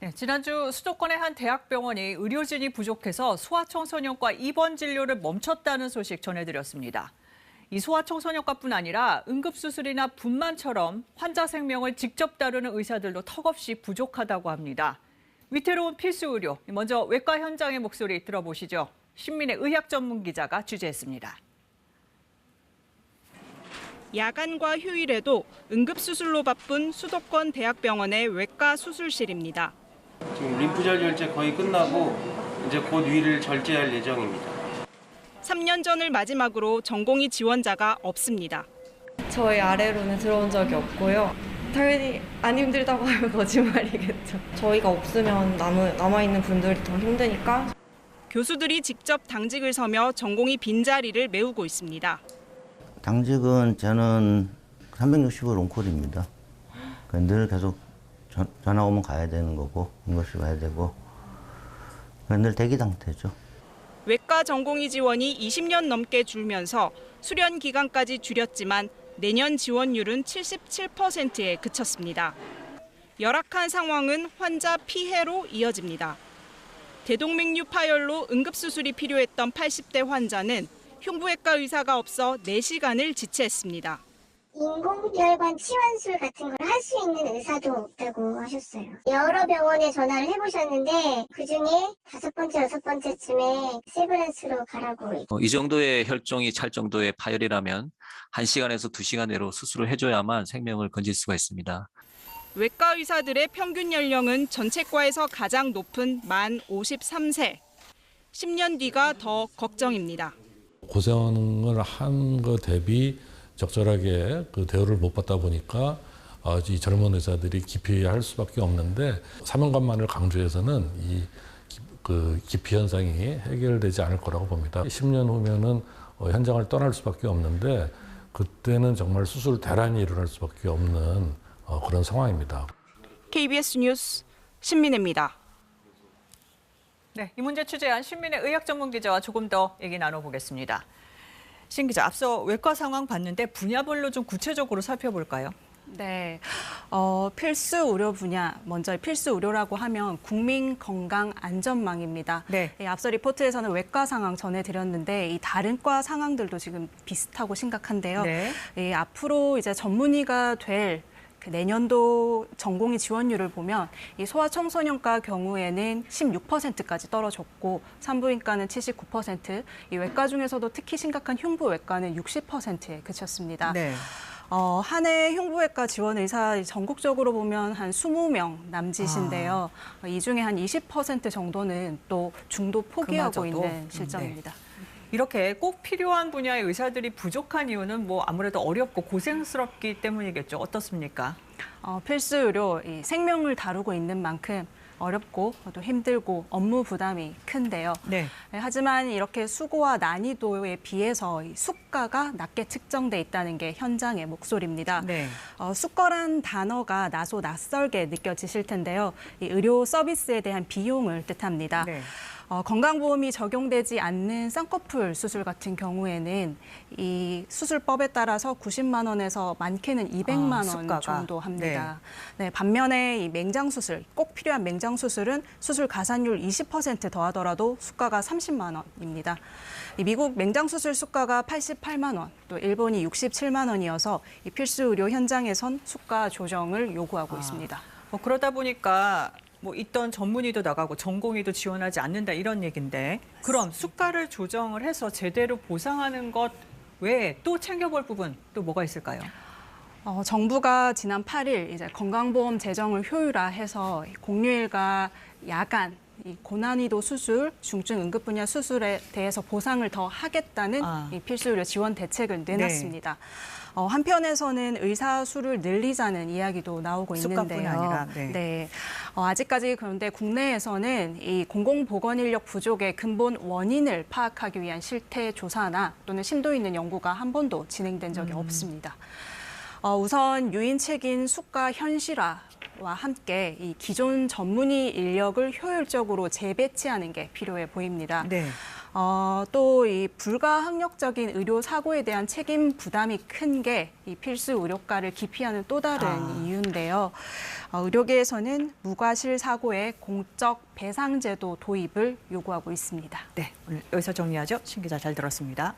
네, 지난주 수도권의 한 대학병원이 의료진이 부족해서 소아청소년과 입원 진료를 멈췄다는 소식 전해드렸습니다. 이 소아청소년과뿐 아니라 응급수술이나 분만처럼 환자 생명을 직접 다루는 의사들도 턱없이 부족하다고 합니다. 위태로운 필수 의료, 먼저 외과 현장의 목소리 들어보시죠. 신민의 의학 전문 기자가 취재했습니다. 야간과 휴일에도 응급수술로 바쁜 수도권 대학병원의 외과 수술실입니다. 지금 림프절 결제 거의 끝나고 이제 곧 위를 절제할 예정입니다. 3년 전을 마지막으로 전공의 지원자가 없습니다. 저희 아래로는 들어온 적이 없고요. 당연히 안 힘들다고 하면 거짓말이겠죠. 저희가 없으면 남아있는 분들이 더 힘드니까. 교수들이 직접 당직을 서며 전공의 빈자리를 메우고 있습니다. 당직은 저는 365일 온콜입니다. 늘 계속 전화 오면 가야 되는 거고, 응급실 가야 되고, 늘 대기 상태죠. 외과 전공의 지원이 20년 넘게 줄면서 수련 기간까지 줄였지만 내년 지원율은 77%에 그쳤습니다. 열악한 상황은 환자 피해로 이어집니다. 대동맥류 파열로 응급수술이 필요했던 80대 환자는 흉부외과 의사가 없어 4시간을 지체했습니다. 인공혈관 치환술 같은 걸 할 수 있는 의사도 없다고 하셨어요. 여러 병원에 전화를 해보셨는데 그중에 5번째, 6번째쯤에 세브란스로 가라고. 이 정도의 혈종이 찰 정도의 파열이라면 1시간에서 2시간 내로 수술을 해줘야만 생명을 건질 수가 있습니다. 외과 의사들의 평균 연령은 전체과에서 가장 높은 만 53세. 10년 뒤가 더 걱정입니다. 고생을 한 것 대비 적절하게 그 대우를 못 받다 보니까 이 젊은 의사들이 기피할 수밖에 없는데 사명감만을 강조해서는 이 기피 현상이 해결되지 않을 거라고 봅니다. 10년 후면은 현장을 떠날 수밖에 없는데 그때는 정말 수술 대란이 일어날 수밖에 없는 그런 상황입니다. KBS 뉴스 신민혜입니다. 네, 이 문제 취재한 신민의 의학 전문 기자와 조금 더 얘기 나눠보겠습니다. 신 기자, 앞서 외과 상황 봤는데 분야별로 좀 구체적으로 살펴볼까요? 네, 필수 의료 분야, 먼저 필수 의료라고 하면 국민건강안전망입니다. 네. 앞서 리포트에서는 외과 상황 전해드렸는데 이 다른 과 상황들도 지금 비슷하고 심각한데요. 네. 앞으로 이제 전문의가 될 내년도 전공의 지원율을 보면 이 소아청소년과 경우에는 16%까지 떨어졌고 산부인과는 79%, 이 외과 중에서도 특히 심각한 흉부외과는 60%에 그쳤습니다. 네. 한 해 흉부외과 지원 의사 전국적으로 보면 한 20명 남짓인데요. 이 중에 한 20% 정도는 또 중도 포기하고 그마저도? 있는 실정입니다. 네. 이렇게 꼭 필요한 분야의 의사들이 부족한 이유는 뭐 아무래도 어렵고 고생스럽기 때문이겠죠. 어떻습니까? 필수 의료, 이 생명을 다루고 있는 만큼 어렵고 또 힘들고 업무 부담이 큰데요. 네. 하지만 이렇게 수고와 난이도에 비해서 이 수가가 낮게 측정돼 있다는 게 현장의 목소리입니다. 네. 수가란 단어가 낯설게 느껴지실 텐데요. 이 의료 서비스에 대한 비용을 뜻합니다. 네. 건강보험이 적용되지 않는 쌍꺼풀 수술 같은 경우에는 이 수술법에 따라서 90만 원에서 많게는 200만 원 수가가. 정도 합니다. 네, 반면에 이 맹장 수술, 꼭 필요한 맹장 수술은 수술 가산율 20% 더하더라도 수가가 30만 원입니다. 이 미국 맹장 수술 수가가 88만 원, 또 일본이 67만 원이어서 이 필수 의료 현장에선 수가 조정을 요구하고 있습니다. 그러다 보니까 뭐 있던 전문의도 나가고 전공의도 지원하지 않는다 이런 얘기인데 그럼 수가를 조정을 해서 제대로 보상하는 것 외에 또 챙겨볼 부분 또 뭐가 있을까요? 정부가 지난 8일 이제 건강보험 재정을 효율화해서 공휴일과 야간 이 고난이도 수술, 중증 응급 분야 수술에 대해서 보상을 더 하겠다는 이 필수 의료 지원 대책을 내놨습니다. 네. 한편에서는 의사 수를 늘리자는 이야기도 나오고 있는데요. 수가뿐 아니라. 네. 아직까지 그런데 국내에서는 이 공공보건 인력 부족의 근본 원인을 파악하기 위한 실태 조사나 또는 심도 있는 연구가 한 번도 진행된 적이 없습니다. 우선 유인책인 수가 현실화와 함께 이 기존 전문의 인력을 효율적으로 재배치하는 게 필요해 보입니다. 네. 또 이 불가항력적인 의료 사고에 대한 책임 부담이 큰 게 이 필수 의료과를 기피하는 또 다른 이유인데요. 의료계에서는 무과실 사고의 공적 배상 제도 도입을 요구하고 있습니다. 네, 오늘 여기서 정리하죠. 신 기자 잘 들었습니다.